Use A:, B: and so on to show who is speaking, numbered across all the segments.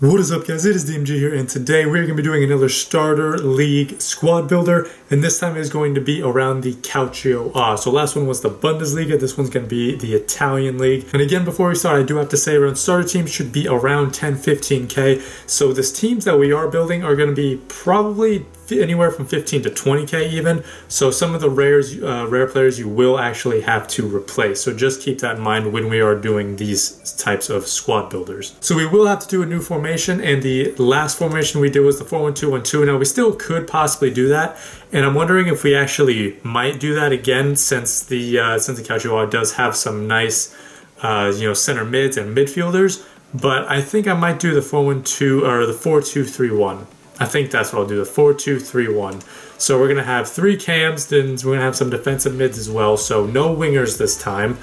A: What is up, guys? It is DMG here, and today we're going to be doing another starter league squad builder, and this time is going to be around the Calcio. So last one was the Bundesliga, this one's going to be the Italian league. And again, before we start, I do have to say around starter teams should be around 10-15k. So the teams that we are building are going to be probably anywhere from 15 to 20k even. So some of the rare players you will actually have to replace. So just keep that in mind when we are doing these types of squad builders. So we will have to do a new formation, and the last formation we did was the 4-1-2-1-2. Now we still could possibly do that, and I'm wondering if we actually might do that again since the Calcio does have some nice center mids and midfielders. But I think I might do the 4-1-2 or the 4-2-3-1. I think that's what I'll do, the 4-2-3-1. So we're going to have 3 cams, then we're going to have some defensive mids as well, so no wingers this time.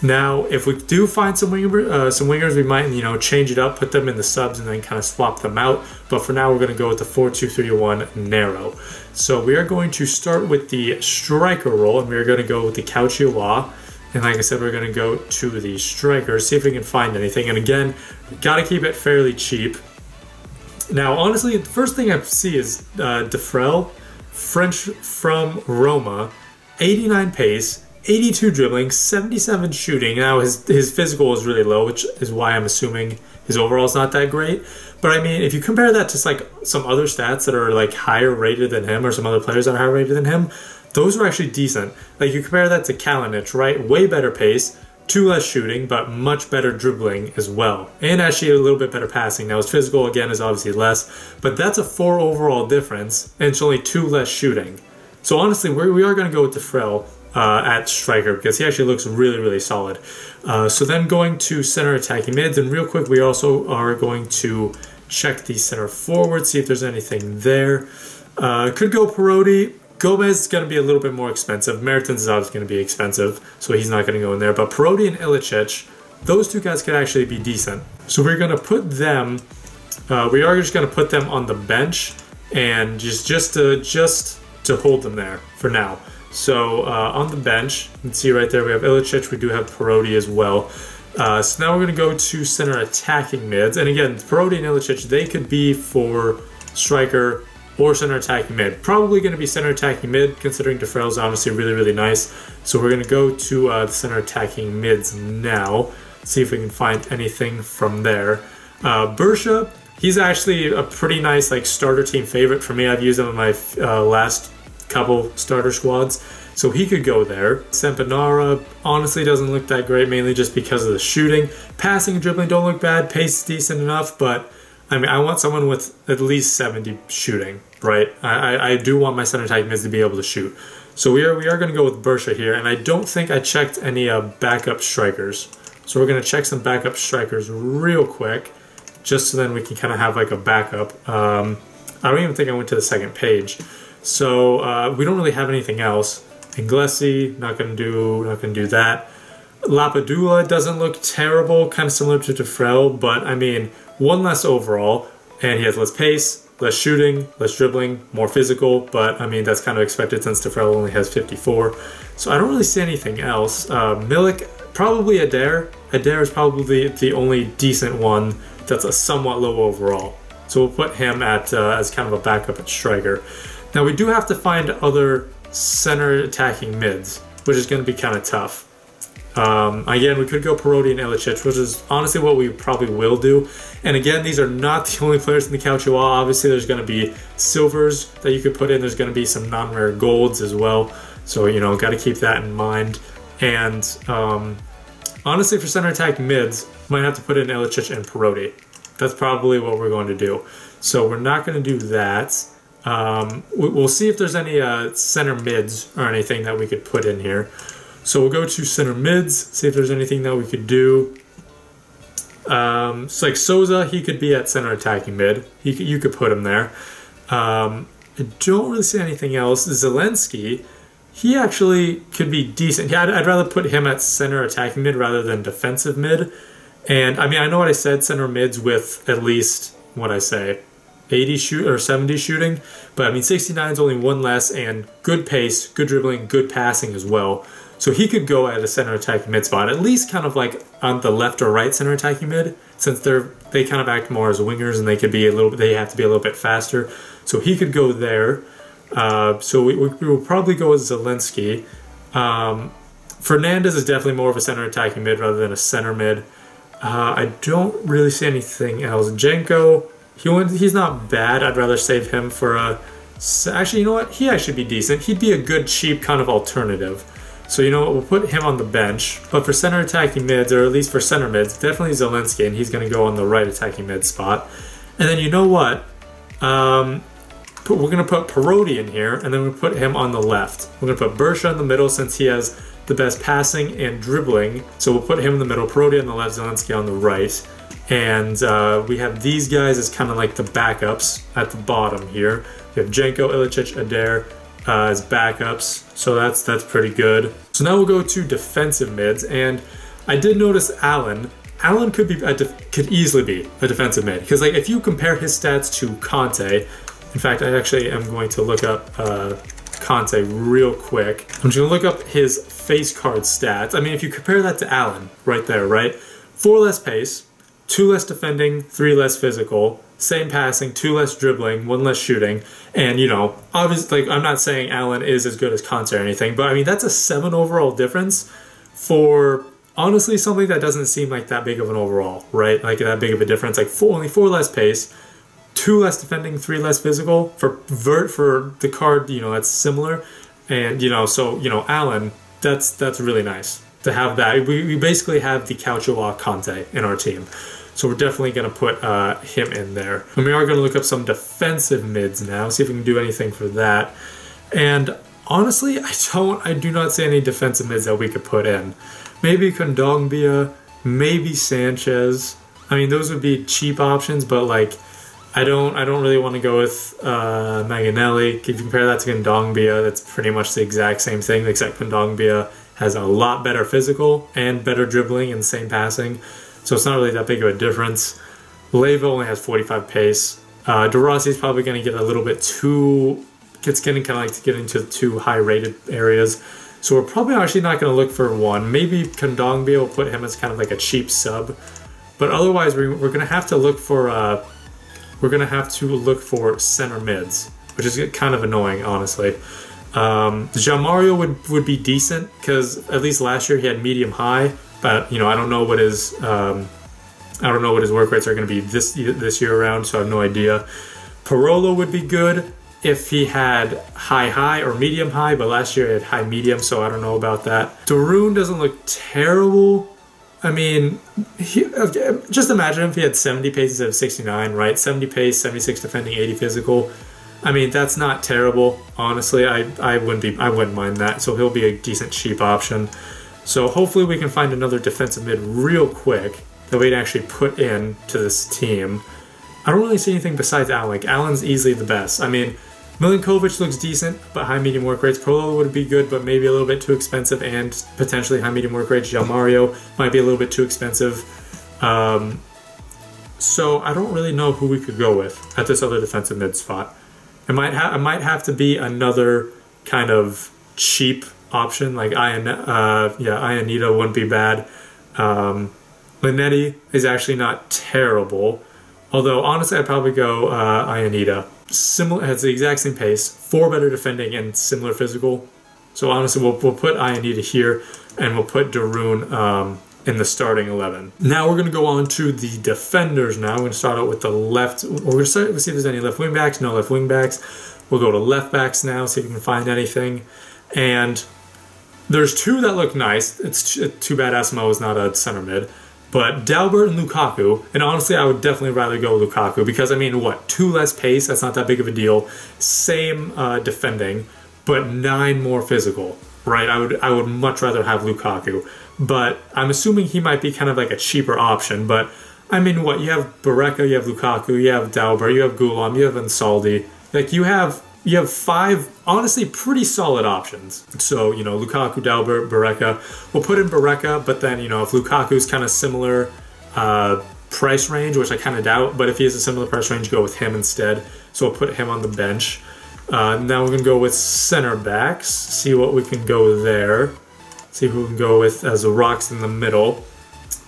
A: Now, if we do find some wingers, we might, change it up, put them in the subs, and then kind of swap them out. But for now, we're going to go with the 4-2-3-1 narrow. So we are going to start with the striker role, and we're going to go with the Calcio. And like I said, we're going to go to the striker, see if we can find anything. And again, got to keep it fairly cheap. Now, honestly, the first thing I see is Defrel, French from Roma, 89 pace, 82 dribbling, 77 shooting. Now, his physical is really low, which is why I'm assuming his overall is not that great. But I mean, if you compare that to like some other stats that are like higher rated than him, or some other players that are higher rated than him, those are actually decent. Like you compare that to Kalinic, right? Way better pace, 2 less shooting, but much better dribbling as well. And actually a little bit better passing. Now his physical, again, is obviously less, but that's a 4 overall difference, and it's only 2 less shooting. So honestly, we are going to go with Defrel at striker, because he actually looks really, really solid. So then going to center attacking mids, and real quick, we also are going to check the center forward, see if there's anything there. Could go Perotti. Gomez is going to be a little bit more expensive. Mertens is obviously going to be expensive, so he's not going to go in there. But Perotti and Ilicic, those two guys could actually be decent. So we're going to put them, we are just going to put them on the bench, and just to hold them there for now. So on the bench, you can see right there we have Ilicic, we do have Perotti as well. So now we're going to go to center attacking mids. And again, Perotti and Ilicic, they could be for striker or center attacking mid. Probably going to be center attacking mid, considering Defrel is honestly really, really nice. So we're going to go to the center attacking mids now, see if we can find anything from there. Bersha, he's actually a pretty nice starter team favorite for me. I've used him in my last couple starter squads, so he could go there. Sempanara honestly doesn't look that great, mainly just because of the shooting. Passing and dribbling don't look bad. Pace is decent enough, but I mean, I want someone with at least 70 shooting, right? I do want my center attack mids to be able to shoot. So we are going to go with Bersha here, and I don't think I checked any backup strikers. So we're going to check some backup strikers real quick, just so then we can kind of have like a backup. I don't even think I went to the second page. So we don't really have anything else. Inglesi, not going to do that. Lapadula doesn't look terrible, kind of similar to Defrel, but I mean, 1 less overall, and he has less pace, less shooting, less dribbling, more physical, but I mean, that's kind of expected since Defrel only has 54. So I don't really see anything else. Milik, probably Adair. Adair is probably the only decent one that's a somewhat low overall. So we'll put him at as kind of a backup at striker. Now we do have to find other center attacking mids, which is going to be kind of tough. Again, we could go Perotti and Ilicic, which is honestly what we probably will do. And again, these are not the only players in the Calcio. Obviously, there's going to be silvers that you could put in. There's going to be some non-rare golds as well. So, got to keep that in mind. And honestly, for center attack mids, might have to put in Ilicic and Perotti. That's probably what we're going to do. So we're not going to do that. We'll see if there's any center mids or anything that we could put in here. So we'll go to center mids, see if there's anything that we could do. So like Souza, he could be at center attacking mid. You could put him there. I don't really see anything else. Zelensky, he actually could be decent. Yeah, I'd rather put him at center attacking mid rather than defensive mid. And I mean, I know what I said, center mids with at least, what I say, 80 shoot or 70 shooting, but I mean 69 is only 1 less, and good pace, good dribbling, good passing as well. So he could go at a center attacking mid spot, at least kind of like on the left or right center attacking mid. since they kind of act more as wingers and they have to be a little bit faster. So he could go there. So we will probably go with Zielinski. Fernandez is definitely more of a center attacking mid rather than a center mid. I don't really see anything else. Jenko, he's not bad. I'd rather save him for a... Actually, you know what? He actually be decent. He'd be a good, cheap kind of alternative. So you know what? We'll put him on the bench. But for center attacking mids, or at least for center mids, definitely Zielinski, and he's going to go on the right attacking mid spot. And then you know what? We're going to put Perotti in here, and then we'll put him on the left. We're going to put Bersha in the middle since he has the best passing and dribbling. So we'll put him in the middle, Perotti on the left, Zielinski on the right. And we have these guys as kind of like the backups at the bottom here. We have Jenko, Ilicic, Adair as backups. So that's pretty good. So now we'll go to defensive mids. And I did notice Allen could easily be a defensive mid. Because like if you compare his stats to Conte, in fact, I actually am going to look up Conte real quick. I'm just going to look up his face card stats. I mean, if you compare that to Allen, right there, right? 4 less pace, 2 less defending, 3 less physical, same passing, 2 less dribbling, 1 less shooting. And, you know, obviously, like, I'm not saying Allen is as good as Conte or anything, but I mean, that's a 7 overall difference for, honestly, something that doesn't seem like that big of an overall, right? Like that big of a difference. Like only 4 less pace, 2 less defending, 3 less physical. For the card, you know, that's similar. And, you know, so, you know, Allen, that's really nice to have that. We basically have the Calcio Conte in our team. So we're definitely going to put him in there. And we are going to look up some defensive mids now, see if we can do anything for that. And honestly, I do not see any defensive mids that we could put in. Maybe Kondogbia, maybe Sanchez. I mean, those would be cheap options, but like, I don't really want to go with Maganelli. If you compare that to Kondogbia, that's pretty much the exact same thing, except Kondogbia has a lot better physical and better dribbling and same passing. So it's not really that big of a difference. Leyva only has 45 pace. De Rossi is probably going to get a little bit too... It's getting kind of like to get into too high-rated areas. So we're probably actually not going to look for one. Maybe Kondogbia will put him as kind of like a cheap sub. But otherwise, we're going to have to look for... center mids, which is kind of annoying, honestly. Jean-Mario would be decent, because at least last year he had medium-high. But you know, I don't know what his work rates are going to be this year around, so I have no idea. Parolo would be good if he had high or medium high, but last year he had high medium, so I don't know about that. Darun doesn't look terrible. I mean, just imagine if he had 70 pace instead of 69, right? 70 pace, 76 defending, 80 physical. I mean, that's not terrible. Honestly, I wouldn't mind that. So he'll be a decent cheap option. So hopefully we can find another defensive mid real quick that we can actually put in to this team. I don't really see anything besides Allen. Like, Allen's easily the best. I mean, Milinkovic looks decent, but high-medium work rates. Prolo would be good, but maybe a little bit too expensive, and potentially high-medium work rates. Del Mario might be a little bit too expensive. So I don't really know who we could go with at this other defensive mid spot. It might have to be another kind of cheap option, like Ionita wouldn't be bad. Linetti is actually not terrible, although honestly I'd probably go Ionita. Similar, has the exact same pace, 4 better defending and similar physical. So honestly, we'll put Ionita here, and we'll put Darun in the starting 11. Now we're going to go on to the defenders. Now we're going to start out with the left. We're going to start, let's see if there's any left wing backs. No left wing backs. We'll go to left backs now, see if we can find anything. And there's 2 that look nice. It's too bad Asimo is not a center mid. But Dalbert and Lukaku, and honestly, I would definitely rather go Lukaku because, I mean, what, 2 less pace? That's not that big of a deal. Same defending, but 9 more physical, right? I would much rather have Lukaku. But I'm assuming he might be kind of like a cheaper option. But, I mean, what, you have Barreca, you have Lukaku, you have Dalbert, you have Gulam, you have Ansaldi. Like, you have 5, honestly, pretty solid options. So, you know, Lukaku, Dalbert, Barreca. We'll put in Barreca, but then, you know, if Lukaku's kind of similar price range, which I kind of doubt, but if he has a similar price range, go with him instead. So we'll put him on the bench. Now we're going to go with center backs, see what we can go there. See who we can go with as the rocks in the middle.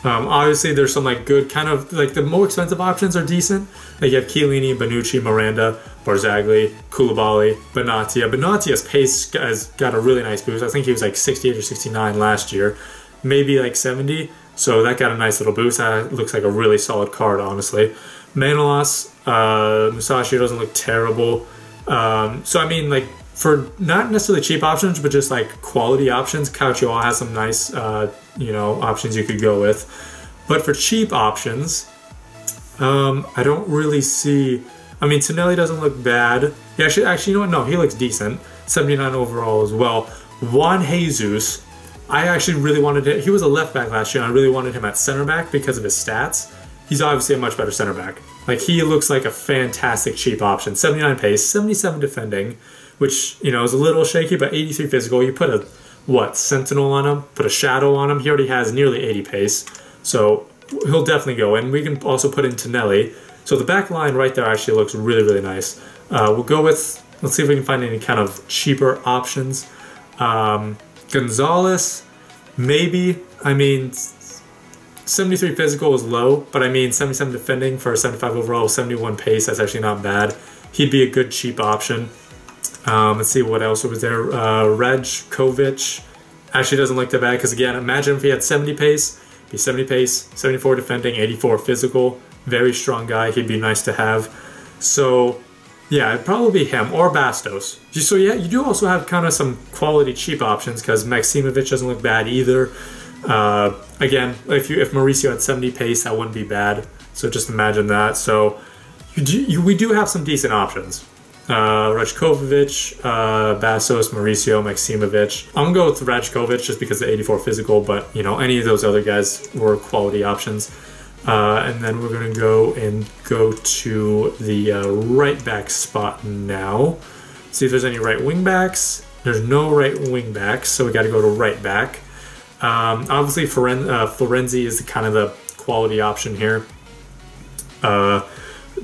A: Obviously, there's some like good kind of like the more expensive options are decent. Like you have Chiellini, Bonucci, Miranda, Barzagli, Koulibaly, Benatia. Benatia's pace has got a really nice boost. I think he was like 68 or 69 last year, maybe like 70. So that got a nice little boost. That looks like a really solid card, honestly. Manolas, Musashi doesn't look terrible. So I mean, like for not necessarily cheap options, but just like quality options, Calcio has some nice, you know, options you could go with. But for cheap options, I don't really see. I mean, Tonelli doesn't look bad. He actually, you know what? No, he looks decent. 79 overall as well. Juan Jesus, I actually really wanted him. He was a left back last year, and I really wanted him at center back because of his stats. He's obviously a much better center back. Like, he looks like a fantastic cheap option. 79 pace, 77 defending, which, you know, is a little shaky, but 83 physical. You put a, what, sentinel on him, put a shadow on him. He already has nearly 80 pace, so he'll definitely go in. We can also put in Tonelli. So the back line right there actually looks really, really nice. We'll go with, let's see if we can find any kind of cheaper options. Gonzalez, maybe. I mean, 73 physical is low, but I mean 77 defending for 75 overall, 71 pace, that's actually not bad. He'd be a good cheap option. Let's see what else was there. Rajkovic actually doesn't look that bad because, again, imagine if he had 70 pace, he'd be 70 pace, 74 defending, 84 physical. Very strong guy. He'd be nice to have. So yeah, it'd probably be him or Bastos. So yeah, you do also have kind of some quality cheap options because Maksimovic doesn't look bad either. Again, if Mauricio had 70 pace, that wouldn't be bad. So just imagine that. So we do have some decent options. Rajkovic, Bastos, Mauricio, Maksimovic. I'm gonna go with Rajkovic just because of the 84 physical, but you know, any of those other guys were quality options. And then we're going to go to the right back spot now. See if there's any right wing backs. There's no right wing backs, so we got to go to right back. Obviously, Florenzi is kind of the quality option here.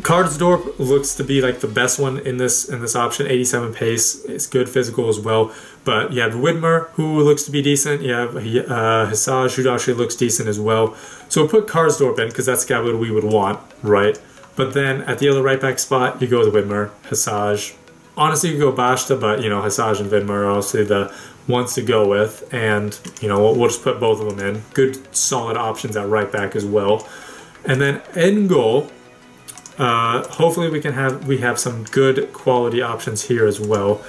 A: Karsdorp looks to be like the best one in this option. 87 pace, it's good physical as well. But you have Widmer, who looks to be decent. You have Hissage, who actually looks decent as well. So we'll put Karsdorp in because that's the guy we would want, right? But then at the other right back spot, you go with Widmer, Hissage. Honestly, you could go Bashta, but you know, Hissage and Widmer are obviously the ones to go with. And you know, we'll just put both of them in. Good, solid options at right back as well. And then in goal, hopefully we have some good quality options here as well.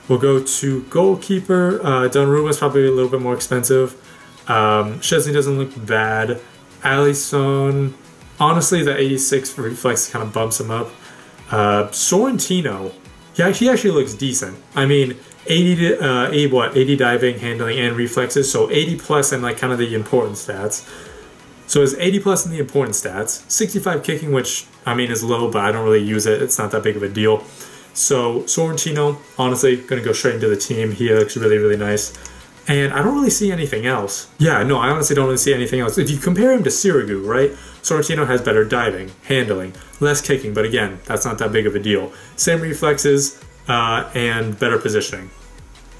A: We'll go to goalkeeper. Donnarumma is probably a little bit more expensive. Szczesny doesn't look bad. Alisson, honestly, the 86 reflex kind of bumps him up. Sorrentino, he actually looks decent. I mean, 80 diving, handling, and reflexes, so 80 plus and like kind of the important stats. So it's 80 plus in the important stats, 65 kicking, which I mean is low, but I don't really use it. It's not that big of a deal. So Sorrentino, honestly, gonna go straight into the team. He looks really, really nice. And I don't really see anything else. Yeah, no, I honestly don't really see anything else. If you compare him to Sirigu, right? Sorrentino has better diving, handling, less kicking, but again, that's not that big of a deal. Same reflexes and better positioning.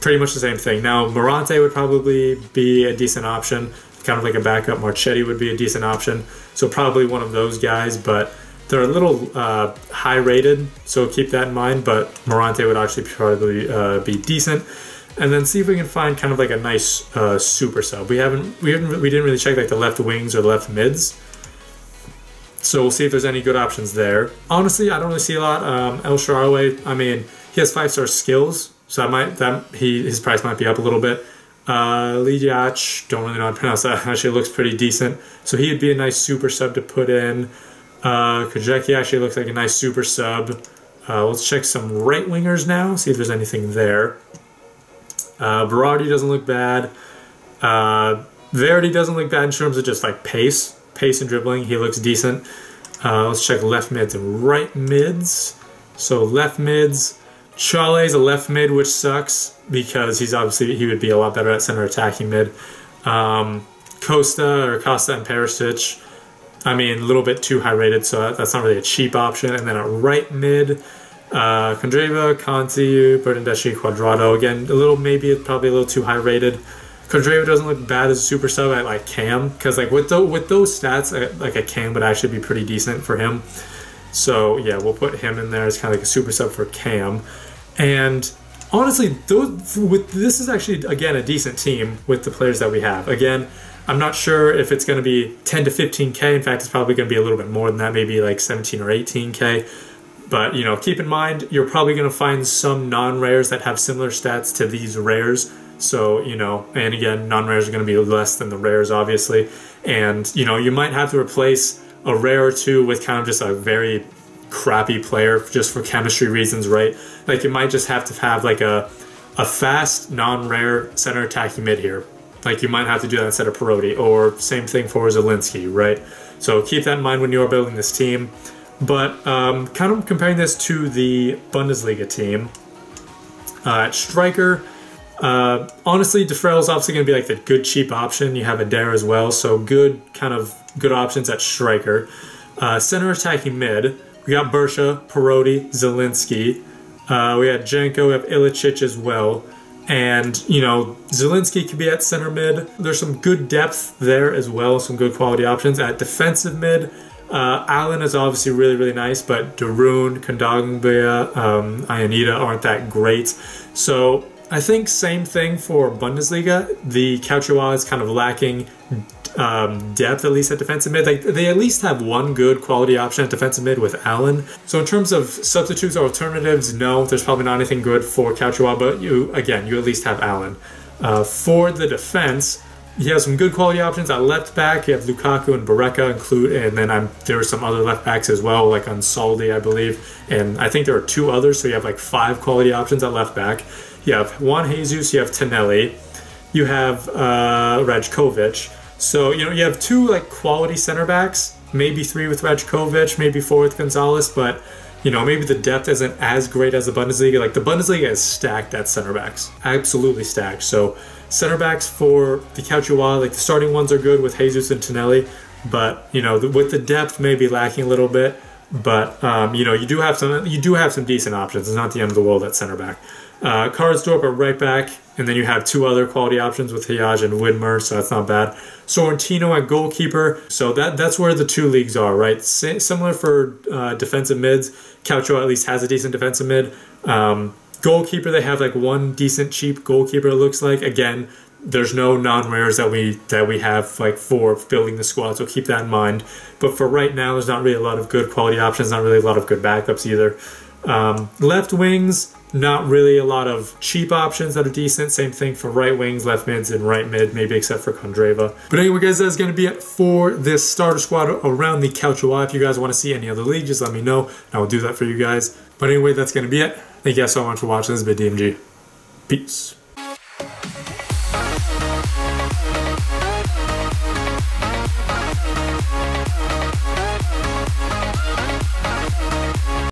A: Pretty much the same thing. Now, Morante would probably be a decent option. Kind of like a backup. Marchetti would be a decent option. So probably one of those guys, but they're a little high rated, so keep that in mind. But Morante would actually probably be decent. And then see if we can find kind of like a nice super sub. We didn't really check like the left wings or the left mids. So we'll see if there's any good options there. Honestly, I don't really see a lot. El Shaarawy, I mean, he has 5-star skills, so his price might be up a little bit. Lidiach, don't really know how to pronounce that. Actually looks pretty decent. So he'd be a nice super sub to put in. Kajeki actually looks like a nice super sub. Let's check some right wingers now, see if there's anything there. Berardi doesn't look bad. Verdi doesn't look bad in terms of just like pace and dribbling. He looks decent. Let's check left mids and right mids. So left mids. Chale's a left mid, which sucks because he would be a lot better at center attacking mid. Costa and Perisic, I mean, a little bit too high rated, so that's not really a cheap option. And then at right mid, Kondreva, Conti, Bernardeschi, Quadrado. Again, probably a little too high rated. Candreva doesn't look bad as a super sub at like Cam, because like with those stats, like a Cam would actually be pretty decent for him. So yeah, we'll put him in there as kind of like a super sub for Cam. And honestly, this is actually, again, a decent team with the players that we have. Again, I'm not sure if it's going to be 10 to 15K. In fact, it's probably going to be a little bit more than that, maybe like 17 or 18K. But, you know, keep in mind, you're probably going to find some non-rares that have similar stats to these rares. So, you know, and again, non-rares are going to be less than the rares, obviously. And, you know, you might have to replace a rare or two with kind of just a very crappy player just for chemistry reasons, right? Like, you might just have to have like a fast, non-rare center attacking mid here. Like, you might have to do that instead of Perotti, or same thing for Zielinski, right? So keep that in mind when you are building this team. But kind of comparing this to the Bundesliga team, at striker, honestly, Defrel is obviously going to be like the good cheap option. You have Adair as well, so good options at striker. Center attacking mid, we got Bersha, Perotti, Zielinski. We had Janko, we have Ilicic as well. And, you know, Zielinski could be at center mid. There's some good depth there as well, some good quality options. At defensive mid, Allen is obviously really, really nice, but Darun, Kondogbia, Ionita aren't that great. So I think same thing for Bundesliga. The Calcio is kind of lacking depth, at least at defensive mid. They at least have one good quality option at defensive mid with Allen. So in terms of substitutes or alternatives, no, there's probably not anything good for Calcio, but you at least have Allen. For the defense, you have some good quality options at left back. You have Lukaku and Barreca and then there are some other left backs as well, like Ansaldi, I believe, and I think there are two others, so you have like 5 quality options at left back. You have Juan Jesus, you have Tonelli, you have Rajkovic. So, you know, you have 2 like quality center backs, maybe 3 with Rajkovic, maybe 4 with Gonzalez, but, you know, maybe the depth isn't as great as the Bundesliga. Like, the Bundesliga is stacked at center backs, absolutely stacked. So center backs for the Calcio, like the starting ones are good with Jesus and Tonelli, but, you know, with the depth maybe lacking a little bit. But you know, you do have some decent options. It's not the end of the world at center back. Karsdorp at right back, and then you have 2 other quality options with Hiaj and Widmer, so that's not bad. Sorrentino at goalkeeper, so that's where the 2 leagues are, right? Similar for defensive mids. Calcio at least has a decent defensive mid. Goalkeeper, they have like 1 decent cheap goalkeeper, it looks like. Again, there's no non-rares that we have like for building the squad, so keep that in mind. But for right now, there's not really a lot of good quality options, not really a lot of good backups either. Left wings, not really a lot of cheap options that are decent. Same thing for right wings, left mids, and right mid, maybe except for Kondreva. But anyway, guys, that's going to be it for this starter squad around the Calcio. If you guys want to see any other league, just let me know, and I will do that for you guys. But anyway, that's going to be it. Thank you guys so much for watching. This has been DMG. Peace.